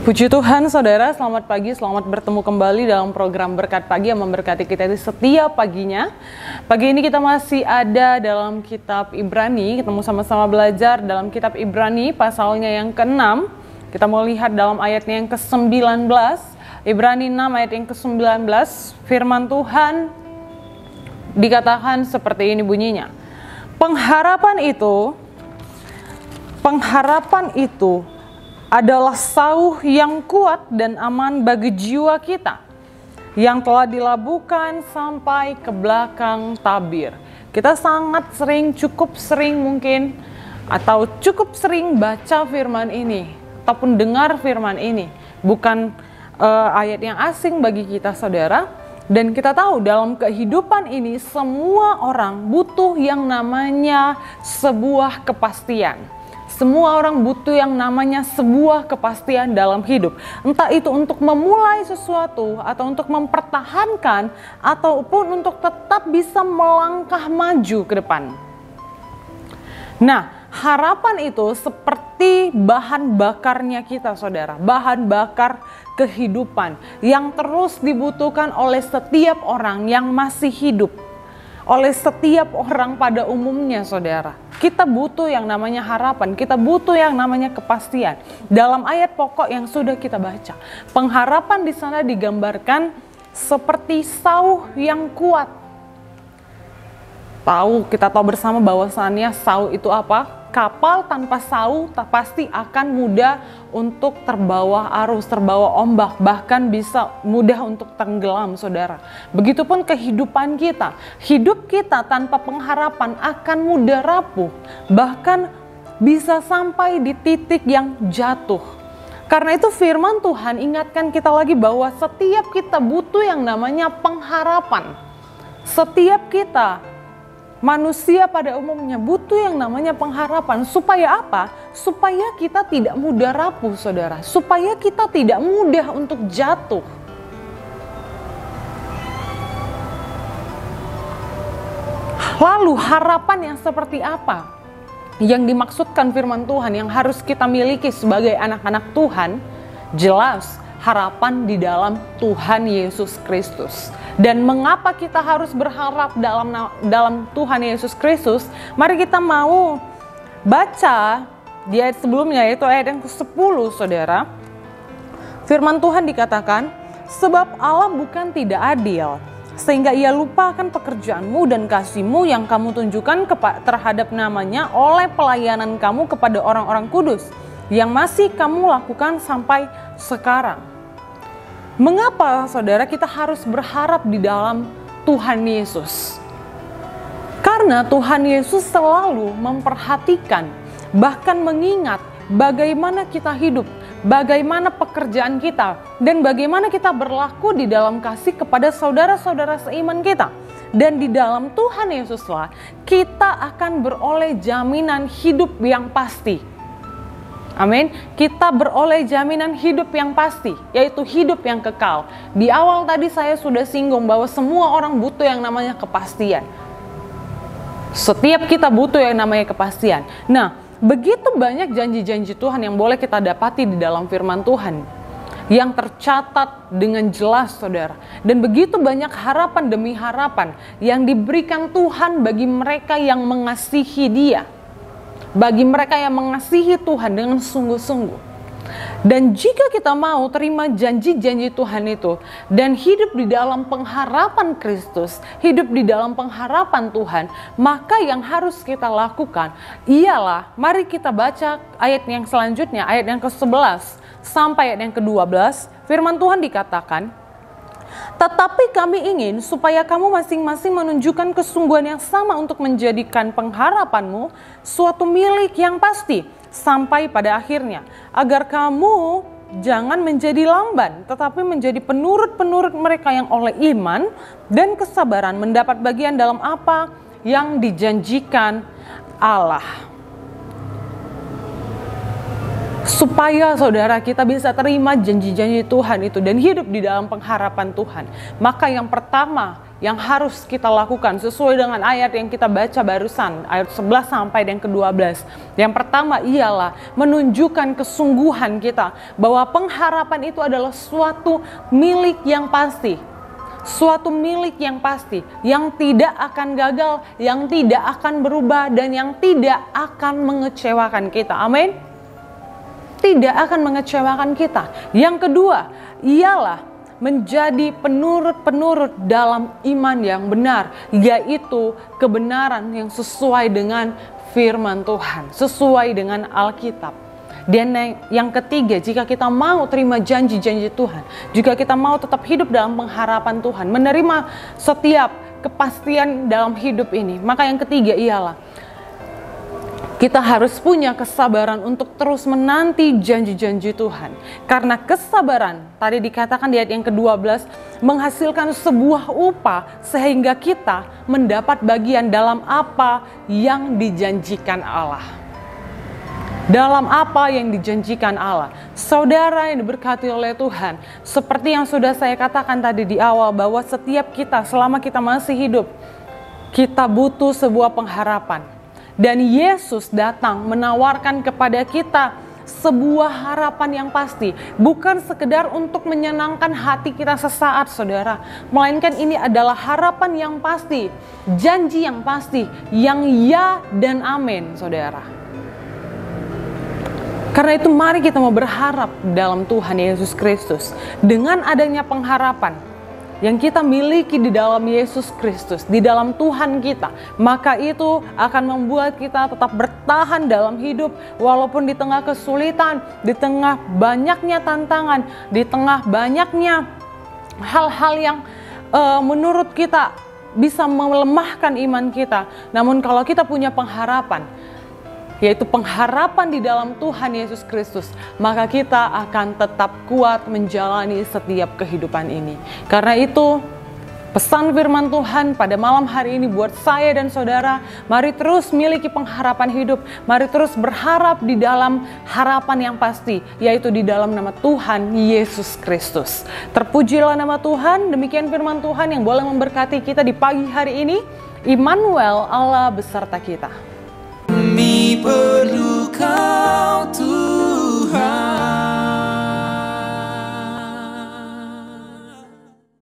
Puji Tuhan, saudara, selamat pagi, selamat bertemu kembali dalam program Berkat Pagi yang memberkati kita di setiap paginya. Pagi ini kita masih ada dalam kitab Ibrani, kita mau sama-sama belajar dalam kitab Ibrani pasalnya yang ke-6. Kita mau lihat dalam ayatnya yang ke-19, Ibrani 6 ayat yang ke-19, firman Tuhan dikatakan seperti ini bunyinya. Pengharapan itu adalah sauh yang kuat dan aman bagi jiwa kita yang telah dilabuhkan sampai ke belakang tabir. Kita cukup sering mungkin atau cukup sering baca firman ini ataupun dengar firman ini. Bukan ayat yang asing bagi kita, saudara. Dan kita tahu dalam kehidupan ini semua orang butuh yang namanya sebuah kepastian. Semua orang butuh yang namanya sebuah kepastian dalam hidup. Entah itu untuk memulai sesuatu, atau untuk mempertahankan, ataupun untuk tetap bisa melangkah maju ke depan. Nah, harapan itu seperti bahan bakarnya kita, saudara. Bahan bakar kehidupan yang terus dibutuhkan oleh setiap orang yang masih hidup. Oleh setiap orang pada umumnya, saudara. Kita butuh yang namanya harapan, kita butuh yang namanya kepastian. Dalam ayat pokok yang sudah kita baca, pengharapan di sana digambarkan seperti sauh yang kuat. Kita tahu bersama bahwasannya sauh itu apa? Kapal tanpa sauh pasti akan mudah untuk terbawa arus, terbawa ombak, bahkan bisa mudah untuk tenggelam, saudara. Begitupun kehidupan kita. Hidup kita tanpa pengharapan akan mudah rapuh, bahkan bisa sampai di titik yang jatuh. Karena itu firman Tuhan ingatkan kita lagi bahwa setiap kita butuh yang namanya pengharapan. Setiap kita manusia pada umumnya butuh yang namanya pengharapan. Supaya apa? Supaya kita tidak mudah rapuh, saudara. Supaya kita tidak mudah untuk jatuh. Lalu harapan yang seperti apa yang dimaksudkan firman Tuhan yang harus kita miliki sebagai anak-anak Tuhan? Jelas, harapan di dalam Tuhan Yesus Kristus. Dan mengapa kita harus berharap dalam Tuhan Yesus Kristus? Mari kita mau baca di ayat sebelumnya, yaitu ayat yang ke-10, saudara. Firman Tuhan dikatakan, sebab Allah bukan tidak adil, sehingga ia lupakan pekerjaanmu dan kasihmu yang kamu tunjukkan terhadap namanya oleh pelayanan kamu kepada orang-orang kudus, yang masih kamu lakukan sampai sekarang. Mengapa, saudara, kita harus berharap di dalam Tuhan Yesus? Karena Tuhan Yesus selalu memperhatikan, bahkan mengingat bagaimana kita hidup, bagaimana pekerjaan kita, dan bagaimana kita berlaku di dalam kasih kepada saudara-saudara seiman kita. Dan di dalam Tuhan Yesuslah kita akan beroleh jaminan hidup yang pasti. Amin. Kita beroleh jaminan hidup yang pasti, yaitu hidup yang kekal. Di awal tadi saya sudah singgung bahwa semua orang butuh yang namanya kepastian. Setiap kita butuh yang namanya kepastian. Nah, begitu banyak janji-janji Tuhan yang boleh kita dapati di dalam firman Tuhan, yang tercatat dengan jelas, saudara. Dan begitu banyak harapan demi harapan yang diberikan Tuhan bagi mereka yang mengasihi Dia. Bagi mereka yang mengasihi Tuhan dengan sungguh-sungguh. Dan jika kita mau terima janji-janji Tuhan itu dan hidup di dalam pengharapan Kristus, hidup di dalam pengharapan Tuhan, maka yang harus kita lakukan ialah, mari kita baca ayat yang selanjutnya, ayat yang ke-11 sampai ayat yang ke-12. Firman Tuhan dikatakan, tetapi kami ingin supaya kamu masing-masing menunjukkan kesungguhan yang sama untuk menjadikan pengharapanmu suatu milik yang pasti sampai pada akhirnya, agar kamu jangan menjadi lamban, tetapi menjadi penurut-penurut mereka yang oleh iman dan kesabaran mendapat bagian dalam apa yang dijanjikan Allah. Supaya saudara kita bisa terima janji-janji Tuhan itu dan hidup di dalam pengharapan Tuhan, maka yang pertama yang harus kita lakukan sesuai dengan ayat yang kita baca barusan, ayat 11 sampai yang ke-12. Yang pertama ialah menunjukkan kesungguhan kita bahwa pengharapan itu adalah suatu milik yang pasti. Suatu milik yang pasti, yang tidak akan gagal, yang tidak akan berubah, dan yang tidak akan mengecewakan kita. Amin. Tidak akan mengecewakan kita. Yang kedua ialah menjadi penurut-penurut dalam iman yang benar, yaitu kebenaran yang sesuai dengan firman Tuhan, sesuai dengan Alkitab. Dan yang ketiga, jika kita mau terima janji-janji Tuhan, jika kita mau tetap hidup dalam pengharapan Tuhan, menerima setiap kepastian dalam hidup ini, maka yang ketiga ialah kita harus punya kesabaran untuk terus menanti janji-janji Tuhan. Karena kesabaran, tadi dikatakan di ayat yang ke-12, menghasilkan sebuah upah sehingga kita mendapat bagian dalam apa yang dijanjikan Allah. Dalam apa yang dijanjikan Allah. Saudara yang diberkati oleh Tuhan, seperti yang sudah saya katakan tadi di awal, bahwa setiap kita selama kita masih hidup, kita butuh sebuah pengharapan. Dan Yesus datang menawarkan kepada kita sebuah harapan yang pasti. Bukan sekedar untuk menyenangkan hati kita sesaat, saudara. Melainkan ini adalah harapan yang pasti. Janji yang pasti. Yang ya dan amin, saudara. Karena itu mari kita mau berharap dalam Tuhan Yesus Kristus. Dengan adanya pengharapan yang kita miliki di dalam Yesus Kristus, di dalam Tuhan kita, maka itu akan membuat kita tetap bertahan dalam hidup walaupun di tengah kesulitan, di tengah banyaknya tantangan, di tengah banyaknya hal-hal yang menurut kita bisa melemahkan iman kita. Namun kalau kita punya pengharapan, yaitu pengharapan di dalam Tuhan Yesus Kristus, maka kita akan tetap kuat menjalani setiap kehidupan ini. Karena itu, pesan firman Tuhan pada malam hari ini buat saya dan saudara, mari terus miliki pengharapan hidup, mari terus berharap di dalam harapan yang pasti, yaitu di dalam nama Tuhan Yesus Kristus. Terpujilah nama Tuhan. Demikian firman Tuhan yang boleh memberkati kita di pagi hari ini. Immanuel, Allah beserta kita. Perlukan